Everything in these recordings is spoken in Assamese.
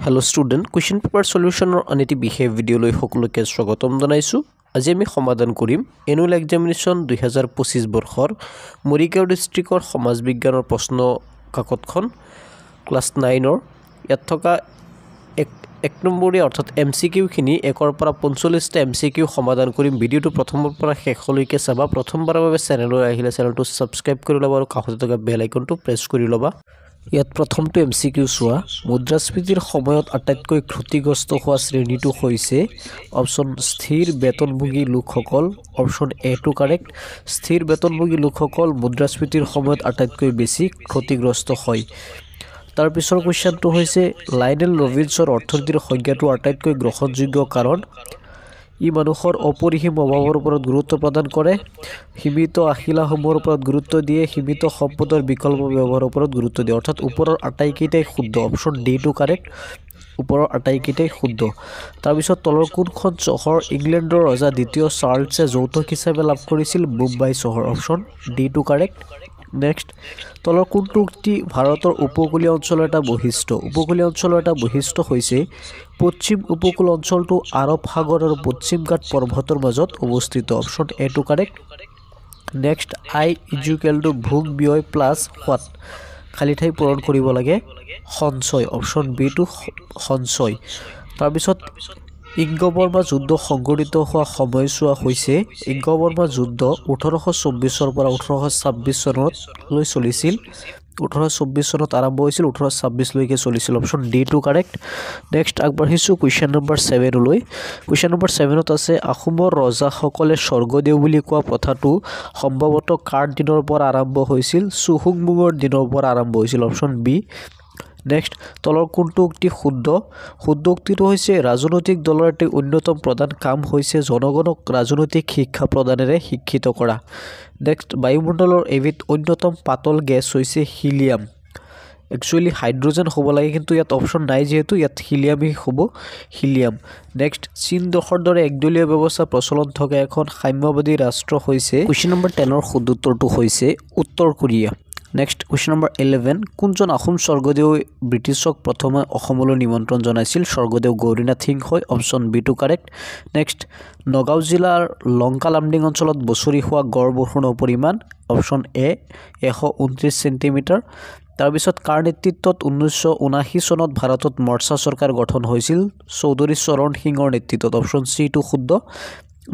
Hello student, question paper solution or aneti behave video loi hokoloke swagotom janaisu. আজি আমি সমাধান কৰিম এনুৱেল এক্সামিনেশ্যন 2025 বৰ্ষৰ মৰিগাঁও ডিস্ট্ৰিক্টৰ সমাজ বিজ্ঞানৰ প্ৰশ্ন কাকতখন ক্লাছ 9 ৰ ইয়াত থকা এক নম্বৰীয়া অৰ্থাৎ এমসিকিউ খিনি 1 ৰ পৰা 45 টা এমসিকিউ সমাধান কৰিম ভিডিওটো প্ৰথমৰ পৰা শেষলৈকে চাবা প্ৰথমবাৰৰ বাবে চেনেললৈ আহিলে চেনেলটো সাবস্ক্ৰাইব কৰি লবা আৰু কাষতে থকা বেল আইকনটো প্ৰেছ কৰি লবা ইয়াত প্ৰথমটো এমসিকিউ চোৱা মুদ্ৰাস্ফীতিৰ সময়ত আটাইতকৈ ক্ষতিগ্ৰস্ত হোৱা শ্ৰেণীটো হৈছে অপচন স্থিৰ বেতনভোগী লোকসকল অপচন এ টু কাৰেক্ট স্থিৰ বেতনভোগী লোকসকল মুদ্ৰাস্ফীতিৰ সময়ত আটাইতকৈ বেছি ক্ষতিগ্ৰস্ত হয় তাৰ পিছৰ কোৱেশ্চনটো হৈছে লাইনেল ৰবিনছৰ অৰ্থনীতিৰ সংজ্ঞাটো আটাইতকৈ গ্ৰহণযোগ্য কাৰণ ই মানুহৰ অপৰিসীম অভাৱৰ ওপৰত গুৰুত্ব প্ৰদান কৰে সীমিত আহিলাসমূহৰ ওপৰত গুৰুত্ব দিয়ে সীমিত সম্পদৰ বিকল্প ব্যৱহাৰৰ ওপৰত গুৰুত্ব দিয়ে অৰ্থাৎ ওপৰৰ আটাইকেইটাই শুদ্ধ অপচন ডি টু কাৰেক্ট ওপৰৰ আটাইকেইটাই শুদ্ধ তাৰ পিছত তলৰ কোনখন চহৰ ইংলেণ্ডৰ ৰজা দ্বিতীয় চাৰ্লছে যৌতুক হিচাপে লাভ কৰিছিল মুম্বাই চহৰ option D to correct next তলৰ কোনটো উক্তি ভাৰতৰ উপকূলীয় অঞ্চলৰ এটা বৈশিষ্ট্য হৈছে পশ্চিম উপকূল অঞ্চলটো আৰব সাগৰ আৰু পশ্চিম ঘাট পৰ্বতৰ মাজত অৱস্থিত option A to correct next I equal to ভোগ ব্যয় প্লাছ হোৱাট খালি ঠাই পূৰণ কৰিব লাগে সঞ্চয় অপচন বি টু সঞ্চয় তাৰ পিছত ইংগ-বৰ্মা যুদ্ধ সংঘটিত হোৱা সময়ছোৱা হৈছে ইংগ-বৰ্মা যুদ্ধ 1824 পৰা 1826 চনলৈ চলিছিল 1824 চনত আৰম্ভ হৈছিল 1826 লৈকে চলিছিল option D to correct next আগবাঢ়িছো কোৱেশ্চন নম্বৰ 7 লৈ কোৱেশ্চন নম্বৰ 7 ত আছে আহোমৰ ৰজাসকলে স্বৰ্গদেউ বুলি কোৱা প্ৰথাটো সম্ভৱতঃ কাৰ দিনৰ পৰা আৰম্ভ হৈছিল চুহুংমুঙৰ দিনৰ পৰা আৰম্ভ হৈছিল অপচন বি নেক্সট তলৰ কোনটো উক্তি শুদ্ধ উক্তিটো হৈছে ৰাজনৈতিক দলৰ এটা অন্যতম প্ৰধান কাম হৈছে জনগণক ৰাজনৈতিক শিক্ষা প্ৰদানেৰে শিক্ষিত কৰা নেক্সট বায়ুমণ্ডলৰ এবিধ অন্যতম পাতল গেছ হৈছে হিলিয়াম একচুয়ালি হাইড্ৰোজেন হ'ব লাগে কিন্তু ইয়াত অপচন নাই যেহেতু ইয়াত হিলিয়ামই হ'ব হিলিয়াম নেক্সট চীন দেশৰ দৰে একদলীয় ব্যৱস্থা প্ৰচলন থকা এখন সাম্যবাদী ৰাষ্ট্ৰ হৈছে কোৱেশ্চন নম্বৰ 10 ৰ শুদ্ধ উত্তৰটো হৈছে উত্তৰ কোৰিয়া নেক্সট কোৱেশ্চন নম্বৰ 11 কোনজন আহোম স্বৰ্গদেউ ব্ৰিটিছক প্ৰথমে অসমলৈ নিমন্ত্ৰণ জনাইছিল স্বৰ্গদেউ গৌৰীনাথ সিংহই option B to correct next Nagaon জিলাৰ লংকা লামডিং অঞ্চলত বছৰি হোৱা গড় বৰষুণৰ পৰিমাণ অপচন এ 129 সেন্টিমিটাৰ তাৰ পিছত কাৰ নেতৃত্বত 1979 চনত ভাৰতত মৰ্চা চৰকাৰ গঠন হৈছিল চৌধুৰী চৰণ সিঙৰ নেতৃত্বত অপচন সি টু শুদ্ধ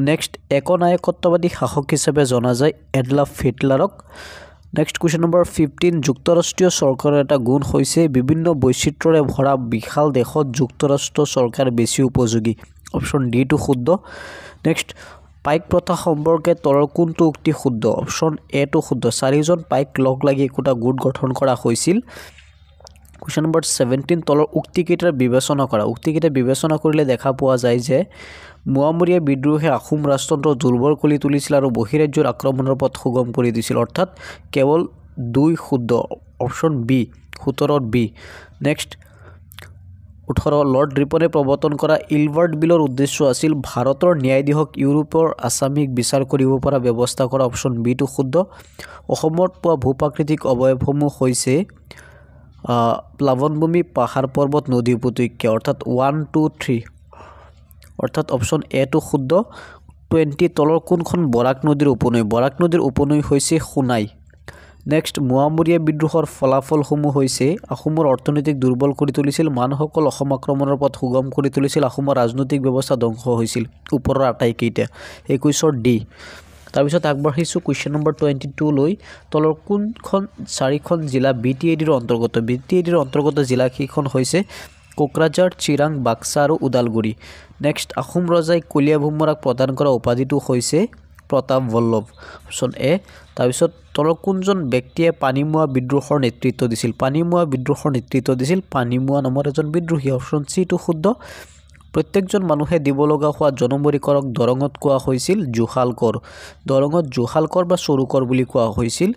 নেক্সট একনায়কত্ববাদী শাসক হিচাপে জনা যায় এডলাফ হিটলাৰক নেক্সট কোৱেশ্চন নম্বৰ 15 যুক্তৰাষ্ট্ৰীয় চৰকাৰৰ এটা গুণ হৈছে বিভিন্ন বৈচিত্ৰ্যৰে ভৰা বিশাল দেশত যুক্তৰাষ্ট্ৰ চৰকাৰ বেছি উপযোগী অপচন ডি টু শুদ্ধ নেক্সট পাইক প্ৰথা সম্পৰ্কে তলৰ কোনটো উক্তি শুদ্ধ অপচন এ টু শুদ্ধ চাৰিজন পাইক লগ লাগি একোটা গোট গঠন কৰা হৈছিল কোৱেশ্চন নম্বৰ 17 তলৰ উক্তিকেইটাৰ বিবেচনা কৰিলে দেখা পোৱা যায় যে মুৱামৰীয়া বিদ্ৰোহে আহোম ৰাজতন্ত্ৰ দুৰ্বল কৰি তুলিছিল আৰু বহিৰাজ্যৰ আক্ৰমণৰ পথ সুগম কৰি দিছিল অৰ্থাৎ কেৱল দুই শুদ্ধ option B 17 B next 18 lord ৰিপনে প্ৰৱৰ্তন কৰা ইলবাৰ্ট বিলৰ উদ্দেশ্য আছিল ভাৰতৰ ন্যায়াধীশক ইউৰোপৰ আসামিক বিচাৰ কৰিব পৰা ব্যৱস্থা কৰা অপচন বি টু শুদ্ধ অসমত পোৱা ভূপ্ৰাকৃতিক অৱয়ৱসমূহ হৈছে প্লাৱনভূমি পাহাৰ পৰ্বত নদী উপত্যকা অৰ্থাৎ 1 2 3 অৰ্থাৎ অপচন এ টু শুদ্ধ 20 তলৰ কোনখন বৰাক নদীৰ উপনৈ হৈছে সোণাই নেক্সট মুৱামৰীয়া বিদ্ৰোহৰ ফলাফলসমূহ হৈছে আহোমৰ অৰ্থনৈতিক দুৰ্বল কৰি তুলিছিল মানুহসকল অসম আক্ৰমণৰ পথ সুগম কৰি তুলিছিল আহোমৰ ৰাজনৈতিক ব্যৱস্থা ধ্বংস হৈছিল ওপৰৰ আটাইকেইটা 21 ডি তাৰপিছত আগবাঢ়িছো কোৱেশ্চন নম্বৰ 22 লৈ তলৰ কোনখন চাৰিখন জিলা বিটিএডিৰ অন্তৰ্গত জিলা কেইখন হৈছে কোকৰাঝাৰ চিৰাং বাক্সা আৰু ওদালগুৰি নেক্সট আহোম ৰজাই কলিয়া ভোমৰাক প্ৰদান কৰা উপাধিটো হৈছে প্ৰতাপ বল্লভ অপচন এ তাৰপিছত তলৰ কোনজন ব্যক্তিয়ে পানীমুৱা বিদ্ৰোহৰ নেতৃত্ব দিছিল পানীমুৱা নামৰ এজন বিদ্ৰোহী অপচন সি টু শুদ্ধ প্ৰত্যেকজন মানুহে দিব লগা হোৱা জনমৰি কৰক দৰঙত কোৱা হৈছিল জোহালকৰ দৰঙত জোহালকৰ বা চৰুকৰ বুলি কোৱা হৈছিল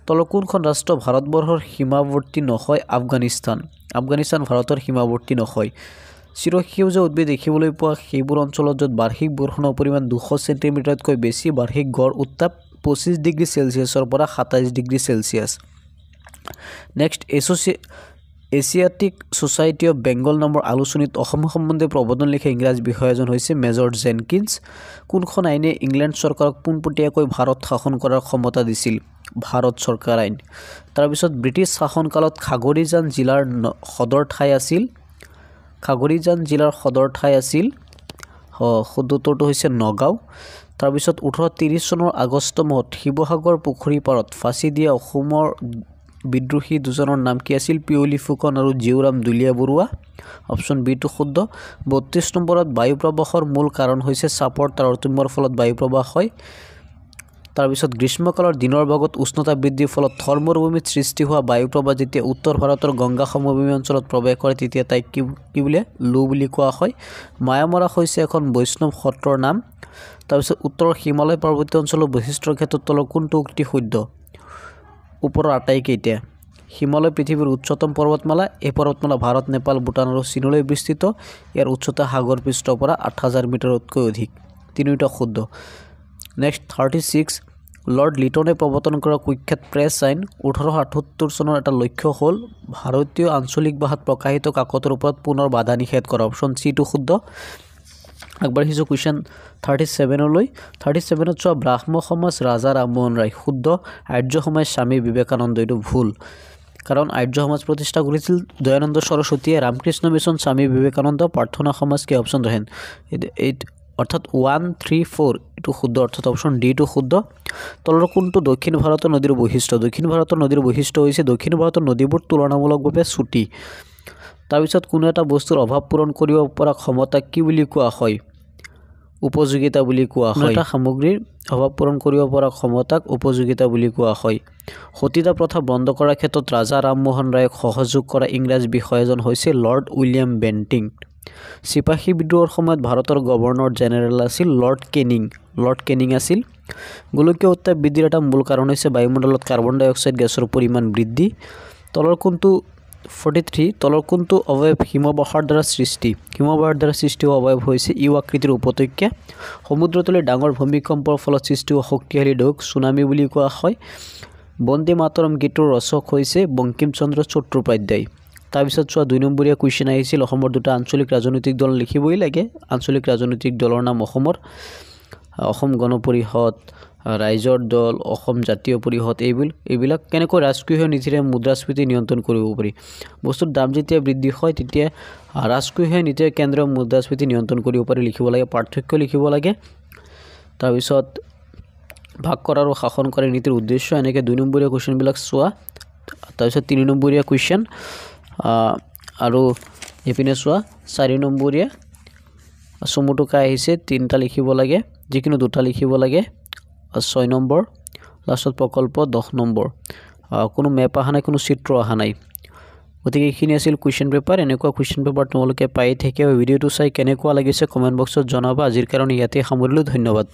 তলৰ কোনখন ৰাষ্ট্ৰ ভাৰতবৰ্ষৰ সীমাৱৰ্তী নহয় আফগানিস্তান ভাৰতৰ সীমাৱৰ্তী নহয় চিৰসেউজীয়া উদ্ভিদ দেখিবলৈ পোৱা সেইবোৰ অঞ্চলত য'ত বাৰ্ষিক বৰষুণৰ পৰিমাণ 200 সেন্টিমিটাৰতকৈ বেছি বাৰ্ষিক গড় উত্তাপ 25 ডিগ্ৰী সেলচিয়াছৰ পৰা 27 degree Celsius next Asiatic Society of Bengal নামৰ আলোচনীত অসম সম্বন্ধে প্ৰবন্ধ লিখা ইংৰাজ বিষয়া এজন হৈছে মেজৰ জেনকিন্স। কোনখন আইনে ইংলেণ্ড চৰকাৰক পোনপটীয়াকৈ ভাৰত শাসন কৰাৰ ক্ষমতা দিছিল? ভাৰত চৰকাৰ আইন। তাৰপিছত ব্ৰিটিছ শাসনকালত খাগৰিজান জিলাৰ সদৰ ঠাই আছিল শুদ্ধ উত্তৰটো হৈছে নগাঁও। তাৰপিছত 1830 চনৰ আগষ্ট মাহত শিৱসাগৰ পুখুৰী পাৰত ফাঁচি দিয়া অসমৰ বিদ্ৰোহী দুজনৰ নাম কি আছিল? পিয়লি ফুকন আৰু জীউৰাম দুলীয়া বৰুৱা। অপশ্যন বিটো শুদ্ধ। 32 নম্বৰত বায়ু প্ৰবাহৰ মূল কাৰণ হৈছে চাপৰ তাৰতম্যৰ ফলত বায়ু প্ৰবাহ হয়। তাৰপিছত গ্ৰীষ্মকালৰ দিনৰ ভাগত উষ্ণতা বৃদ্ধিৰ ফলত থৰ মৰুভূমিত সৃষ্টি হোৱা বায়ু প্ৰবাহ যেতিয়া উত্তৰ ভাৰতৰ গংগা সমভূমি অঞ্চলত প্ৰৱেশ কৰে তেতিয়া তাইক কি বোলে? লু বুলি কোৱা হয়। মায়ামৰা হৈছে এখন বৈষ্ণৱ সত্ৰৰ নাম। তাৰপিছত উত্তৰৰ হিমালয় পাৰ্বত্য অঞ্চলৰ বৈশিষ্ট্যৰ ক্ষেত্ৰত তলৰ কোনটো উক্তি শুদ্ধ? ওপৰৰ আটাইকেইটা। হিমালয় পৃথিৱীৰ উচ্চতম পৰ্বতমালা। এই পৰ্বতমালা ভাৰত, নেপাল, ভূটান আৰু চীনলৈ বিস্তৃত। ইয়াৰ উচ্চতা সাগৰ পৃষ্ঠৰ পৰা 8000 মিটাৰতকৈ অধিক। তিনিটা শুদ্ধ। নেক্সট 36 লৰ্ড লিটনে প্ৰৱৰ্তন কৰা কুখ্যাত প্ৰেছ আইন 1878 চনৰ এটা লক্ষ্য হ'ল ভাৰতীয় আঞ্চলিক ভাষাত প্ৰকাশিত কাকতৰ ওপৰত পুনৰ বাধা নিষেধ কৰা। অপশ্যন চিটো শুদ্ধ। আগবাঢ়িছোঁ কুৱেশ্যন 37লৈ। 37ত চোৱা ব্ৰাহ্ম সমাজ ৰাজা ৰামমোহন ৰায় শুদ্ধ। আৰ্য সমাজ স্বামী বিবেকানন্দ এইটো ভুল, কাৰণ আৰ্য সমাজ প্ৰতিষ্ঠা কৰিছিল দয়ানন্দ সৰস্বতীয়ে। ৰামকৃষ্ণ মিছন স্বামী বিবেকানন্দ। প্ৰাৰ্থনা সমাজ কি? অপশ্যন ধৰেন অৰ্থাৎ 1, 3, 4 এইটো শুদ্ধ, অৰ্থাৎ অপশ্যন ডিটো শুদ্ধ। তলৰ কোনটো দক্ষিণ ভাৰতৰ নদীৰ বৈশিষ্ট্য? দক্ষিণ ভাৰতৰ নদীৰ বৈশিষ্ট্য হৈছে দক্ষিণ ভাৰতৰ নদীবোৰ তুলনামূলকভাৱে চুটি। তাৰপিছত কোনো এটা বস্তুৰ অভাৱ পূৰণ কৰিব পৰা ক্ষমতাক কি বুলি কোৱা হয়? উপযোগিতা বুলি কোৱা হয়। এটা সামগ্ৰীৰ অভাৱ পূৰণ কৰিব পৰা ক্ষমতাক উপযোগিতা বুলি কোৱা হয়। সতীদাহ প্ৰথা বন্ধ কৰাৰ ক্ষেত্ৰত ৰাজা ৰামমোহন ৰায়ক সহযোগ কৰা ইংৰাজ বিষয়াজন হৈছে লৰ্ড উইলিয়াম বেণ্টিং। চিপাহী বিদ্ৰোহৰ সময়ত ভাৰতৰ গভৰ্ণৰ জেনেৰেল আছিল লৰ্ড কেনিং আছিল। গোলকীয় উত্তাপ বৃদ্ধিৰ এটা মূল কাৰণ হৈছে বায়ুমণ্ডলত কাৰ্বন ডাই অক্সাইড গেছৰ পৰিমাণ বৃদ্ধি। তলৰ কোনটো 43 তলৰ কোনটো অৱয়ব হিমবাহৰ দ্বাৰা সৃষ্টি? হিমবাহৰ দ্বাৰা সৃষ্টি হোৱা অৱয়ব হৈছে ইউ আকৃতিৰ উপত্যকা। সমুদ্ৰতলীৰ ডাঙৰ ভূমিকম্পৰ ফলত সৃষ্টি হোৱা শক্তিশালী ঢৌক চুনামি বুলি কোৱা হয়। বন্দে মাতৰম গীতৰ ৰচক হৈছে বংকিম চন্দ্ৰ চট্টোপাধ্যায়। তাৰপিছত চোৱা 2 নম্বৰীয়া কুৱেশ্যন আহিছিল অসমৰ দুটা আঞ্চলিক ৰাজনৈতিক দল লিখিবই লাগে। আঞ্চলিক ৰাজনৈতিক দলৰ নাম অসমৰ অসম গণ পৰিষদ, ৰাইজৰ দল, অসম জাতীয় পৰিষদ। এইবিলাক কেনেকৈ ৰাজকীয় নীতিৰে মুদ্ৰাস্ফীতি নিয়ন্ত্ৰণ কৰিব পাৰি? বস্তুৰ দাম যেতিয়া বৃদ্ধি হয় তেতিয়া ৰাজকীয় নীতিৰে কেন্দ্ৰীয় মুদ্ৰাস্ফীতি নিয়ন্ত্ৰণ কৰিব পাৰি লিখিব লাগে। পাৰ্থক্য লিখিব লাগে। তাৰপিছত ভাগ কৰা আৰু শাসন কৰা নীতিৰ উদ্দেশ্য। এনেকৈ 2 নম্বৰীয়া কুৱেশ্যনবিলাক চোৱা। তাৰপিছত 3 নম্বৰীয়া কুৱেশ্যন আৰু এইপিনে চোৱা 4 নম্বৰীয়া চমুটোকা আহিছে 3টা লিখিব লাগে, যিকোনো 2টা লিখিব লাগে। 6 নম্বৰ লাষ্টত প্ৰকল্প 10 নম্বৰ। কোনো মেপ অহা নাই, কোনো চিত্ৰ অহা নাই। গতিকে এইখিনি আছিল কুৱেশ্যন পেপাৰ। এনেকুৱা কুৱেশ্যন পেপাৰ তোমালোকে পাই থাকে। ভিডিঅ'টো চাই কেনেকুৱা লাগিছে কমেণ্ট বক্সত জনাবা। আজিৰ কাৰণে ইয়াতে সামৰিলোঁ। ধন্যবাদ।